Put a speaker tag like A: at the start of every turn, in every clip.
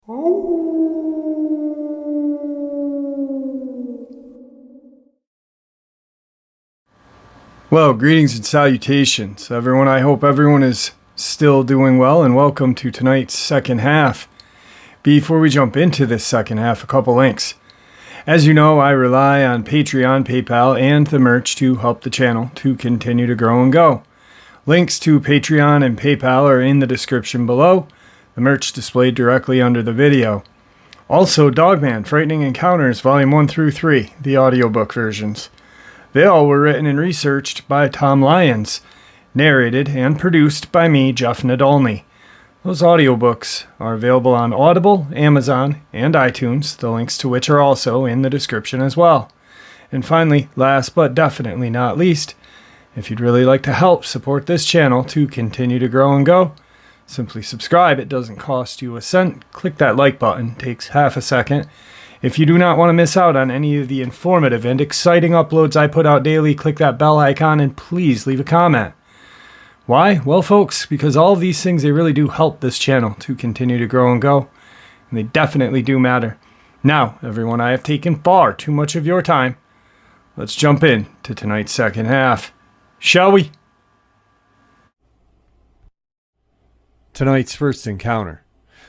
A: Well, greetings and salutations, everyone. I hope everyone is still doing well, and welcome to tonight's second half. Before we jump into this second half, a couple links. As you know, I rely on Patreon, PayPal, and the merch to help the channel to continue to grow and go. Links to Patreon and PayPal are in the description below, the merch displayed directly under the video. Also, Dogman, Frightening Encounters, Volume 1 through 3, the audiobook versions. They all were written and researched by Tom Lyons, narrated and produced by me, Jeff Nadolny. Those audiobooks are available on Audible, Amazon, and iTunes, the links to which are also in the description as well. And finally, last but definitely not least, if you'd really like to help support this channel to continue to grow and go, simply subscribe. It doesn't cost you a cent. Click that like button. It takes half a second. If you do not want to miss out on any of the informative and exciting uploads I put out daily, click that bell icon and please leave a comment. Why? Well, folks, because all of these things, they really do help this channel to continue to grow and go, and they definitely do matter. Now, everyone, I have taken far too much of your time. Let's jump in to tonight's second half, shall we? Tonight's first encounter.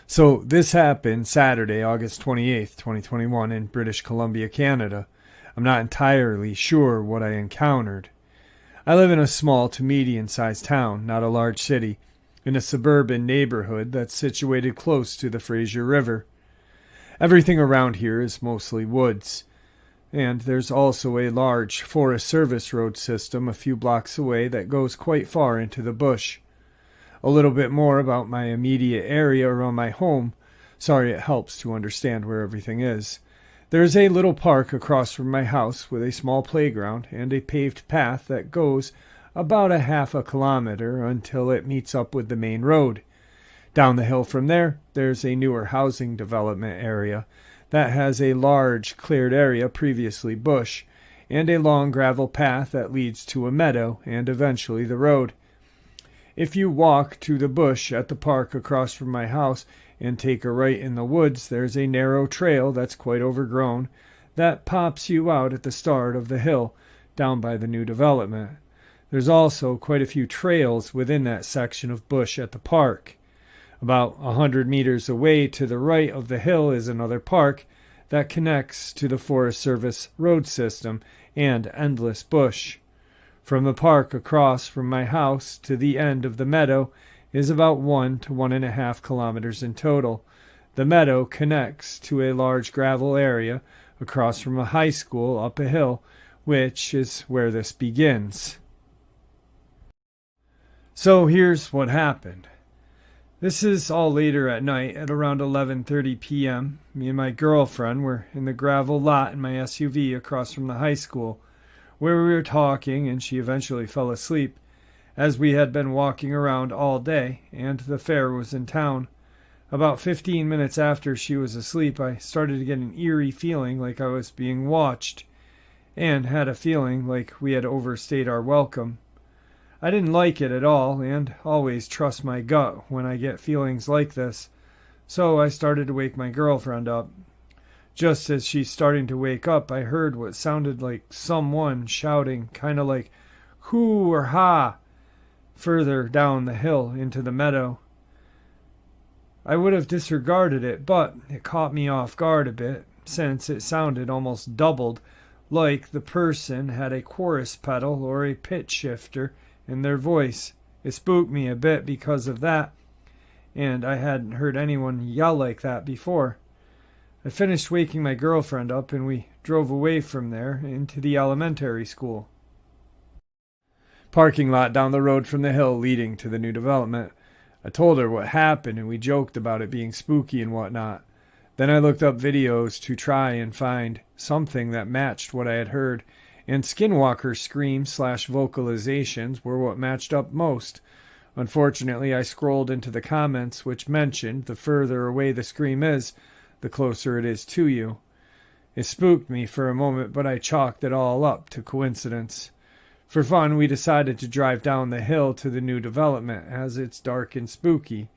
A: So this happened Saturday, August 28th, 2021 in British Columbia, Canada. I'm not entirely sure what I encountered. I live in a small to medium-sized town, not a large city, in a suburban neighborhood that's situated close to the Fraser River. Everything around here is mostly woods, and there's also a large Forest Service road system a few blocks away that goes quite far into the bush. A little bit more about my immediate area around my home. Sorry, it helps to understand where everything is. There's a little park across from my house with a small playground and a paved path that goes about a half a kilometer until it meets up with the main road. Down the hill from there, there's a newer housing development area that has a large cleared area, previously bush, and a long gravel path that leads to a meadow and eventually the road. If you walk to the bush at the park across from my house and take a right in the woods, there's a narrow trail that's quite overgrown that pops you out at the start of the hill down by the new development. There's also quite a few trails within that section of bush at the park. About 100 meters away to the right of the hill is another park that connects to the Forest Service road system and endless bush. From the park across from my house to the end of the meadow is about 1 to 1.5 kilometers in total. The meadow connects to a large gravel area across from a high school up a hill, which is where this begins. So here's what happened. This is all later at night at around 11:30 p.m. Me and my girlfriend were in the gravel lot in my SUV across from the high school, where we were talking, and she eventually fell asleep, as we had been walking around all day, and the fair was in town. About 15 minutes after she was asleep, I started to get an eerie feeling like I was being watched, and had a feeling like we had overstayed our welcome. I didn't like it at all, and always trust my gut when I get feelings like this, so I started to wake my girlfriend up. Just as she's starting to wake up, I heard what sounded like someone shouting, kind of like "hoo" or "ha," further down the hill into the meadow. I would have disregarded it, but it caught me off guard a bit, since it sounded almost doubled, like the person had a chorus pedal or a pitch shifter in their voice. It spooked me a bit because of that, and I hadn't heard anyone yell like that before. I finished waking my girlfriend up, and we drove away from there into the elementary school parking lot down the road from the hill leading to the new development. I told her what happened, and we joked about it being spooky and whatnot. Then I looked up videos to try and find something that matched what I had heard, and Skinwalker screams/vocalizations were what matched up most. Unfortunately, I scrolled into the comments, which mentioned the further away the scream is, the closer it is to you. It spooked me for a moment, but I chalked it all up to coincidence. For fun, we decided to drive down the hill to the new development, as it's dark and spooky.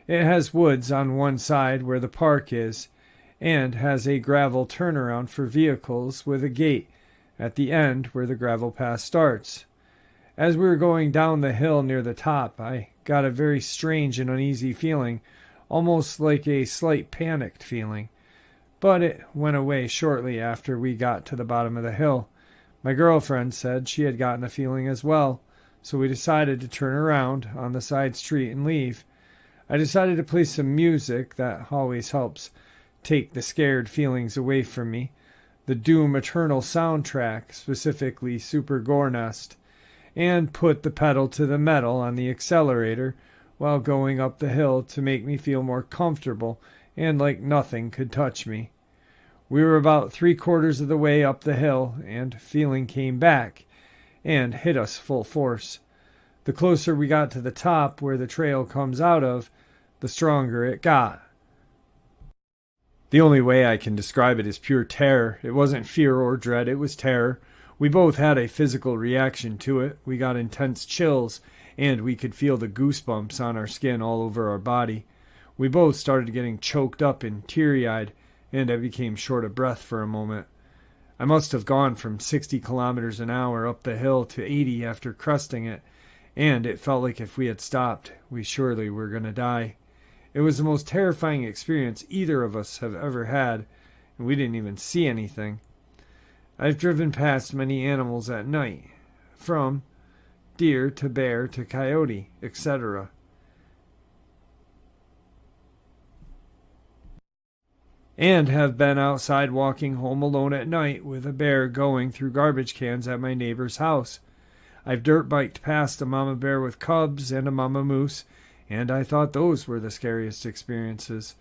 A: It has woods on one side where the park is, and has a gravel turnaround for vehicles with a gate at the end where the gravel path starts. As we were going down the hill near the top, I got a very strange and uneasy feeling, almost like a slight panicked feeling. But it went away shortly after we got to the bottom of the hill. My girlfriend said she had gotten the feeling as well, so we decided to turn around on the side street and leave. I decided to play some music that always helps take the scared feelings away from me. The Doom Eternal soundtrack, specifically Super Gore Nest, and put the pedal to the metal on the accelerator while going up the hill to make me feel more comfortable and like nothing could touch me. We were about 3/4 of the way up the hill, and feeling came back and hit us full force. The closer we got to the top where the trail comes out of, the stronger it got. The only way I can describe it is pure terror. It wasn't fear or dread, it was terror. We both had a physical reaction to it. We got intense chills, and we could feel the goosebumps on our skin all over our body. We both started getting choked up and teary-eyed, and I became short of breath for a moment. I must have gone from 60 kilometers an hour up the hill to 80 after cresting it, and it felt like if we had stopped, we surely were going to die. It was the most terrifying experience either of us have ever had, and we didn't even see anything. I've driven past many animals at night, from deer to bear to coyote, etc. And have been outside walking home alone at night with a bear going through garbage cans at my neighbor's house. I've dirt biked past a mama bear with cubs and a mama moose, and I thought those were the scariest experiences.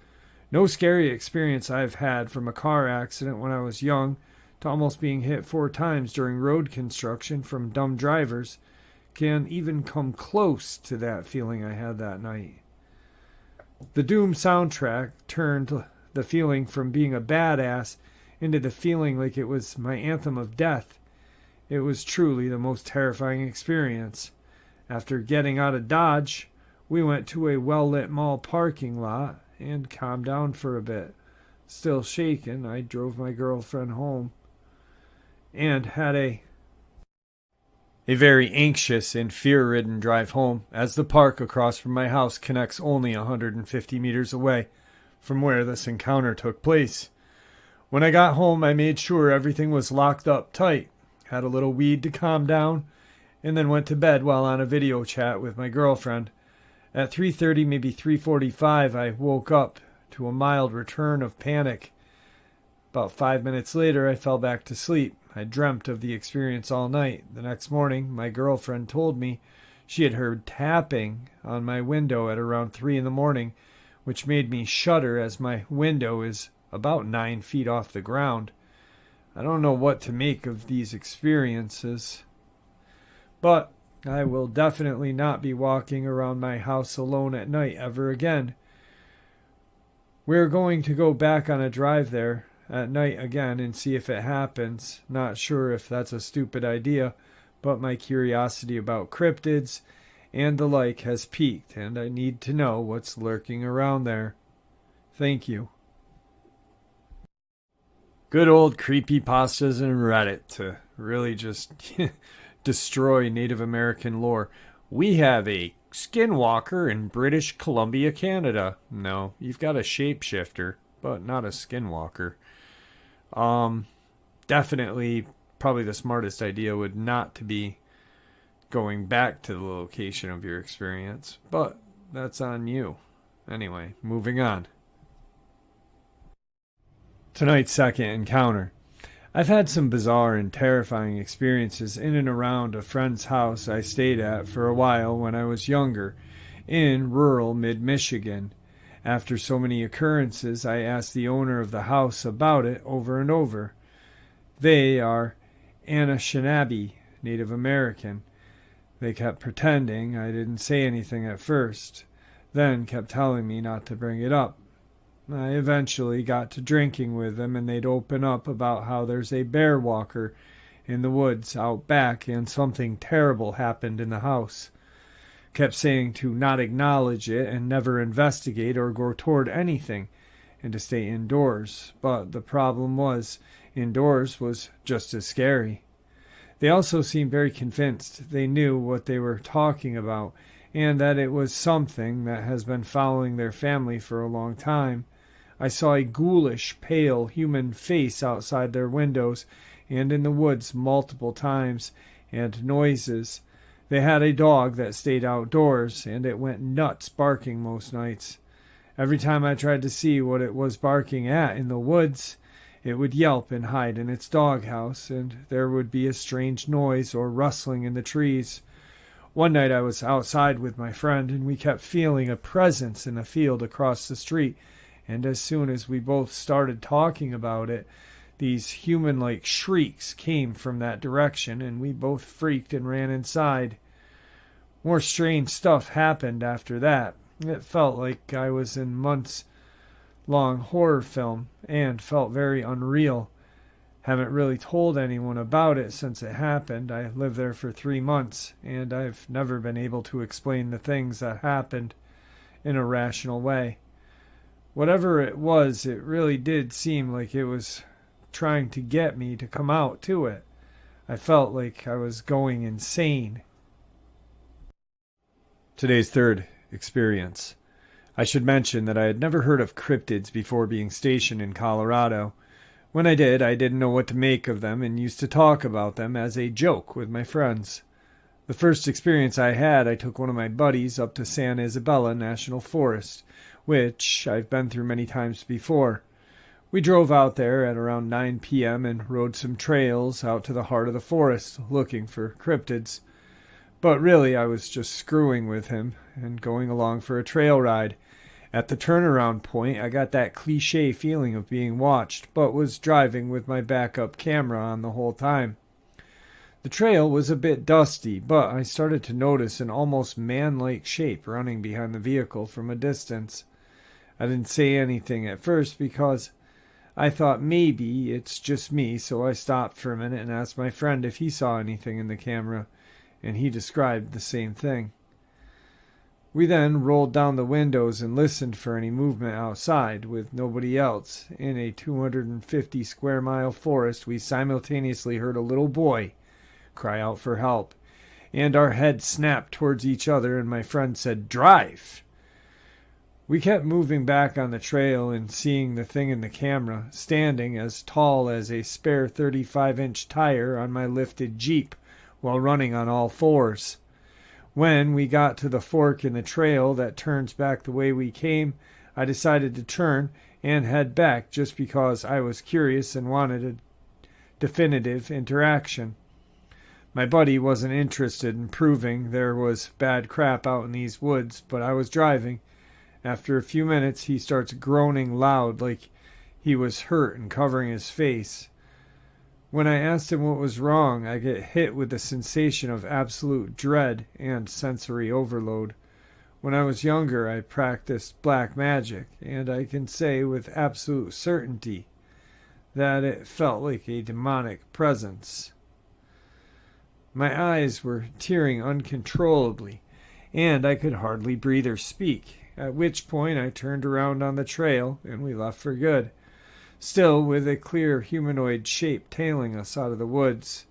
A: No scary experience I've had, from a car accident when I was young to almost being hit 4 times during road construction from dumb drivers, can even come close to that feeling I had that night. The Doom soundtrack turned the feeling from being a badass into the feeling like it was my anthem of death. It was truly the most terrifying experience. After getting out of Dodge, we went to a well-lit mall parking lot and calmed down for a bit. Still shaken, I drove my girlfriend home and had a very anxious and fear-ridden drive home, as the park across from my house connects only 150 meters away from where this encounter took place. When I got home, I made sure everything was locked up tight, had a little weed to calm down, and then went to bed while on a video chat with my girlfriend. At 3:30, maybe 3:45, I woke up to a mild return of panic. About 5 minutes later, I fell back to sleep. I dreamt of the experience all night. The next morning, my girlfriend told me she had heard tapping on my window at around 3 in the morning, which made me shudder as my window is about 9 feet off the ground. I don't know what to make of these experiences, but I will definitely not be walking around my house alone at night ever again. We're going to go back on a drive there at night again and see if it happens. Not sure if that's a stupid idea, but my curiosity about cryptids and the like has peaked, and I need to know what's lurking around there. Thank you. Good old creepypastas and Reddit to really just destroy Native American lore. We have a skinwalker in British Columbia, Canada. No, you've got a shapeshifter, but not a skinwalker. Definitely, probably the smartest idea would not to be going back to the location of your experience, but that's on you. Anyway, moving on. Tonight's second encounter. I've had some bizarre and terrifying experiences in and around a friend's house I stayed at for a while when I was younger, in rural mid-Michigan. After so many occurrences, I asked the owner of the house about it over and over. They are Anishinaabe, Native American. They kept pretending I didn't say anything at first, then kept telling me not to bring it up. I eventually got to drinking with them, and they'd open up about how there's a bear walker in the woods out back and something terrible happened in the house. kept saying to not acknowledge it and never investigate or go toward anything, and to stay indoors. But the problem was, indoors was just as scary. They also seemed very convinced they knew what they were talking about, and that it was something that has been following their family for a long time. I saw a ghoulish, pale human face outside their windows and in the woods multiple times, and noises. They had a dog that stayed outdoors, and it went nuts barking most nights. Every time I tried to see what it was barking at in the woods, it would yelp and hide in its doghouse, and there would be a strange noise or rustling in the trees. One night I was outside with my friend, and we kept feeling a presence in a field across the street, and as soon as we both started talking about it, these human-like shrieks came from that direction, and we both freaked and ran inside. More strange stuff happened after that. It felt like I was in months-long horror film and felt very unreal. Haven't really told anyone about it since it happened. I lived there for 3 months, and I've never been able to explain the things that happened in a rational way. Whatever it was, it really did seem like it was trying to get me to come out to it. I felt like I was going insane. Today's third experience. I should mention that I had never heard of cryptids before being stationed in Colorado. When I didn't know what to make of them and used to talk about them as a joke with my friends. The first experience I had, I took one of my buddies up to San Isabella National Forest, which I've been through many times before. We drove out there at around 9 p.m. and rode some trails out to the heart of the forest looking for cryptids. But really, I was just screwing with him and going along for a trail ride. At the turnaround point, I got that cliché feeling of being watched, but was driving with my backup camera on the whole time. The trail was a bit dusty, but I started to notice an almost man-like shape running behind the vehicle from a distance. I didn't say anything at first because I thought maybe it's just me, so I stopped for a minute and asked my friend if he saw anything in the camera, and he described the same thing. We then rolled down the windows and listened for any movement outside. With nobody else in a 250 square mile forest, we simultaneously heard a little boy cry out for help, and our heads snapped towards each other, and my friend said, "Drive!" We kept moving back on the trail and seeing the thing in the camera, standing as tall as a spare 35-inch tire on my lifted Jeep while running on all fours. When we got to the fork in the trail that turns back the way we came, I decided to turn and head back just because I was curious and wanted a definitive interaction. My buddy wasn't interested in proving there was bad crap out in these woods, but I was driving. After a few minutes, he starts groaning loud like he was hurt and covering his face. When I asked him what was wrong, I get hit with the sensation of absolute dread and sensory overload. When I was younger, I practiced black magic, and I can say with absolute certainty that it felt like a demonic presence. My eyes were tearing uncontrollably, and I could hardly breathe or speak, at which point I turned around on the trail, and we left for good. Still with a clear humanoid shape tailing us out of the woods.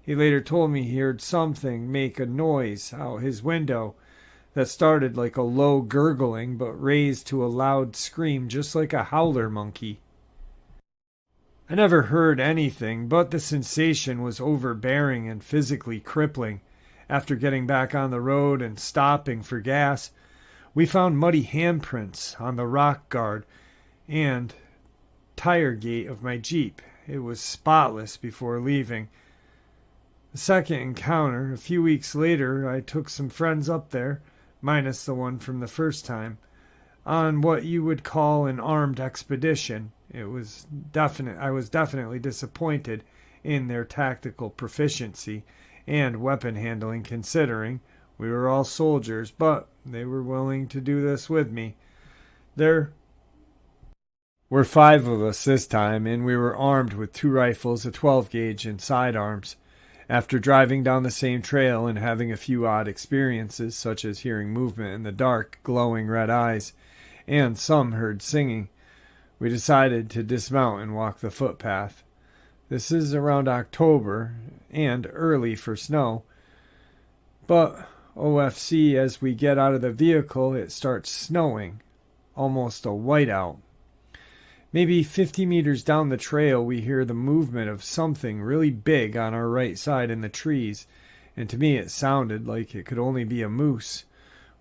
A: He later told me he heard something make a noise out his window that started like a low gurgling but raised to a loud scream just like a howler monkey. I never heard anything, but the sensation was overbearing and physically crippling. After getting back on the road and stopping for gas, we found muddy handprints on the rock guard and tire gate of my Jeep. It was spotless before leaving. The second encounter, a few weeks later, I took some friends up there, minus the one from the first time, on what you would call an armed expedition. I was definitely disappointed in their tactical proficiency and weapon handling, considering we were all soldiers, but they were willing to do this with me. There were 5 of us this time, and we were armed with 2 rifles, a 12-gauge, and sidearms. After driving down the same trail and having a few odd experiences, such as hearing movement in the dark, glowing red eyes, and some heard singing, we decided to dismount and walk the footpath. This is around October and early for snow, but OFC, as we get out of the vehicle, it starts snowing, almost a whiteout. Maybe 50 meters down the trail, we hear the movement of something really big on our right side in the trees, and to me it sounded like it could only be a moose.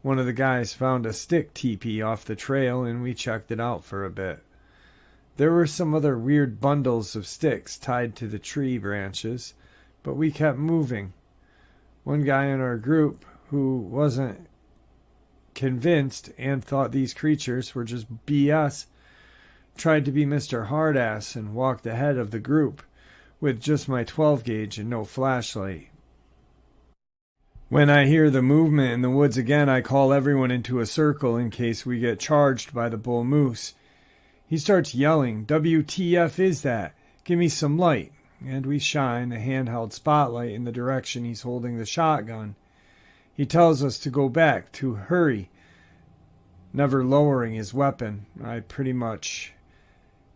A: One of the guys found a stick teepee off the trail, and we checked it out for a bit. There were some other weird bundles of sticks tied to the tree branches, but we kept moving. One guy in our group, who wasn't convinced and thought these creatures were just BS, tried to be Mr. Hardass and walked ahead of the group with just my 12 gauge and no flashlight. When I hear the movement in the woods again, I call everyone into a circle in case we get charged by the bull moose. He starts yelling, "WTF is that? Give me some light." And we shine a handheld spotlight in the direction he's holding the shotgun. He tells us to go back, to hurry, never lowering his weapon. I pretty much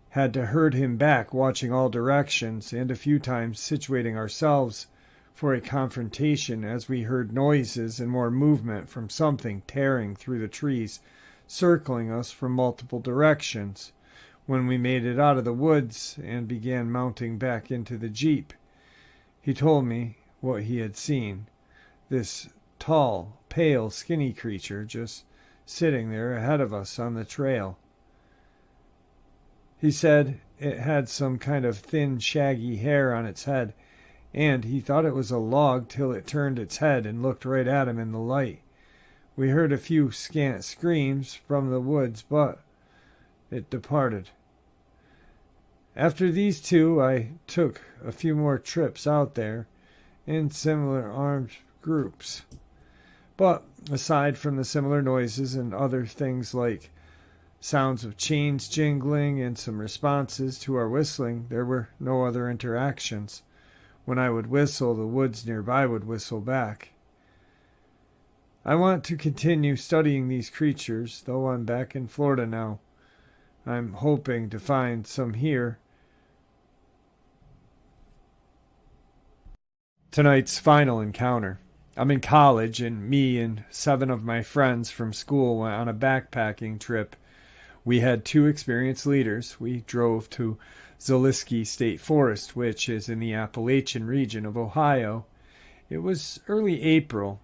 A: had to herd him back, watching all directions, and a few times situating ourselves for a confrontation as we heard noises and more movement from something tearing through the trees, circling us from multiple directions. When we made it out of the woods and began mounting back into the Jeep, he told me what he had seen. This tall, pale, skinny creature just sitting there ahead of us on the trail. He said it had some kind of thin, shaggy hair on its head, and he thought it was a log till it turned its head and looked right at him in the light. We heard a few scant screams from the woods, but it departed. After these two, I took a few more trips out there in similar armed groups. But aside from the similar noises and other things like sounds of chains jingling and some responses to our whistling, there were no other interactions. When I would whistle, the woods nearby would whistle back. I want to continue studying these creatures, though I'm back in Florida now. I'm hoping to find some here. Tonight's final encounter. I'm in college, and me and 7 of my friends from school went on a backpacking trip. We had 2 experienced leaders. We drove to Zaleski State Forest, which is in the Appalachian region of Ohio. It was early April,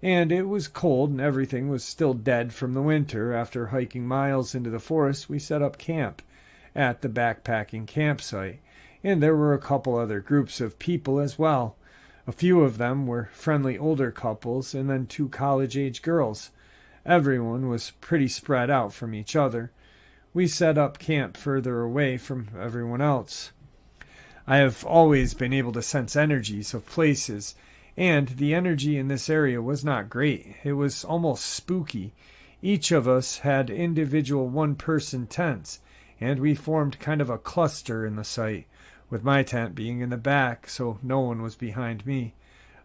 A: and it was cold, and everything was still dead from the winter. After hiking miles into the forest, we set up camp at the backpacking campsite, and there were a couple other groups of people as well. A few of them were friendly older couples, and then 2 college-age girls. Everyone was pretty spread out from each other. We set up camp further away from everyone else. I have always been able to sense energies of places, and the energy in this area was not great. It was almost spooky. Each of us had individual one-person tents, and we formed kind of a cluster in the site, with my tent being in the back, so no one was behind me.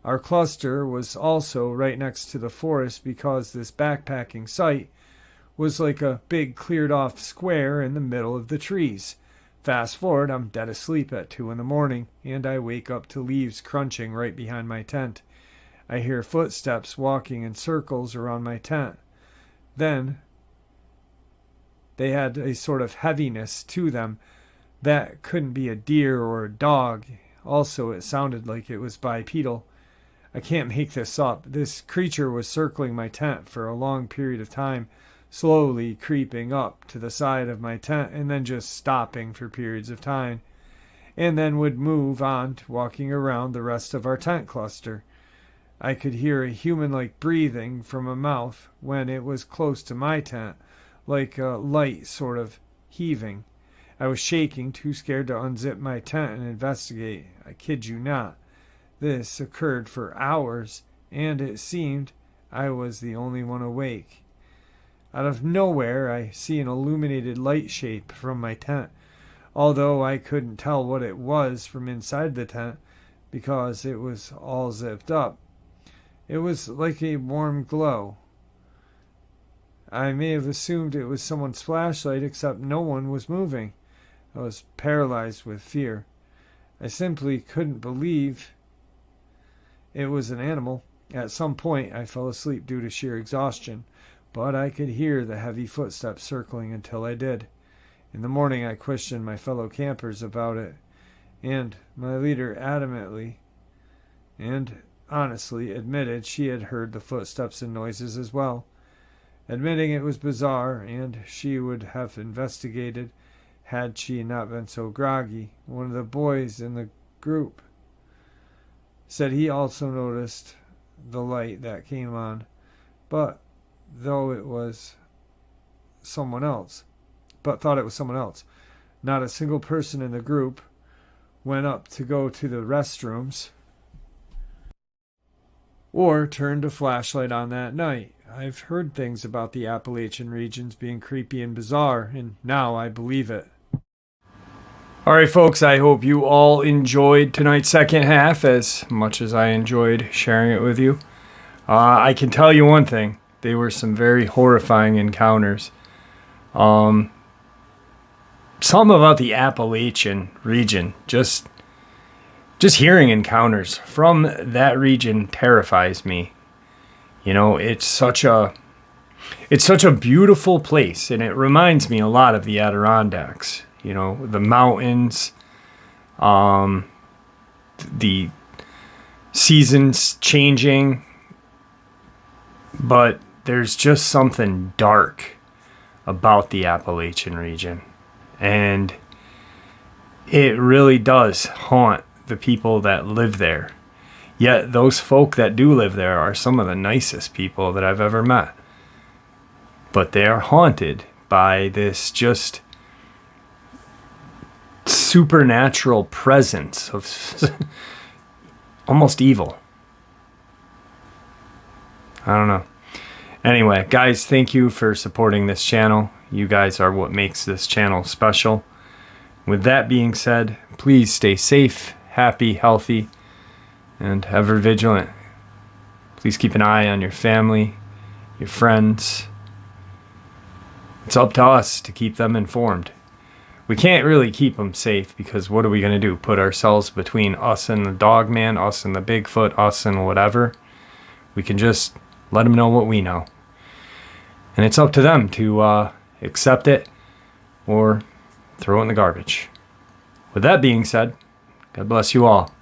A: Our cluster was also right next to the forest because this backpacking site was like a big cleared-off square in the middle of the trees. Fast forward, I'm dead asleep at 2 in the morning, and I wake up to leaves crunching right behind my tent. I hear footsteps walking in circles around my tent. Then they had a sort of heaviness to them that couldn't be a deer or a dog. Also, it sounded like it was bipedal. I can't make this up. This creature was circling my tent for a long period of time, slowly creeping up to the side of my tent and then just stopping for periods of time, and then would move on to walking around the rest of our tent cluster. I could hear a human-like breathing from a mouth when it was close to my tent, like a light sort of heaving. I was shaking, too scared to unzip my tent and investigate. I kid you not. This occurred for hours, and it seemed I was the only one awake. Out of nowhere, I see an illuminated light shape from my tent. Although I couldn't tell what it was from inside the tent, because it was all zipped up. It was like a warm glow. I may have assumed it was someone's flashlight, except no one was moving. I was paralyzed with fear. I simply couldn't believe it was an animal. At some point, I fell asleep due to sheer exhaustion, but I could hear the heavy footsteps circling until I did. In the morning, I questioned my fellow campers about it, and my leader adamantly and honestly admitted she had heard the footsteps and noises as well. Admitting it was bizarre, and she would have investigated had she not been so groggy. One of the boys in the group said he also noticed the light that came on, but thought it was someone else. Not a single person in the group went up to go to the restrooms or turned a flashlight on that night. I've heard things about the Appalachian regions being creepy and bizarre, and now I believe it. Alright folks, I hope you all enjoyed tonight's second half as much as I enjoyed sharing it with you. I can tell you one thing, they were some very horrifying encounters. Something about the Appalachian region, just hearing encounters from that region terrifies me. You know, it's such a beautiful place, and it reminds me a lot of the Adirondacks. You know, the mountains, the seasons changing, but there's just something dark about the Appalachian region, and it really does haunt the people that live there. Yet those folk that do live there are some of the nicest people that I've ever met. But they are haunted by this just supernatural presence of almost evil. I don't know. Anyway, guys, thank you for supporting this channel. You guys are what makes this channel special. With that being said, please stay safe, happy, healthy, and ever vigilant. Please keep an eye on your family, your friends. It's up to us to keep them informed. We can't really keep them safe because what are we going to do? Put ourselves between us and the Dogman, us and the Bigfoot, us and whatever? We can just let them know what we know. And it's up to them to accept it or throw it in the garbage. With that being said, God bless you all.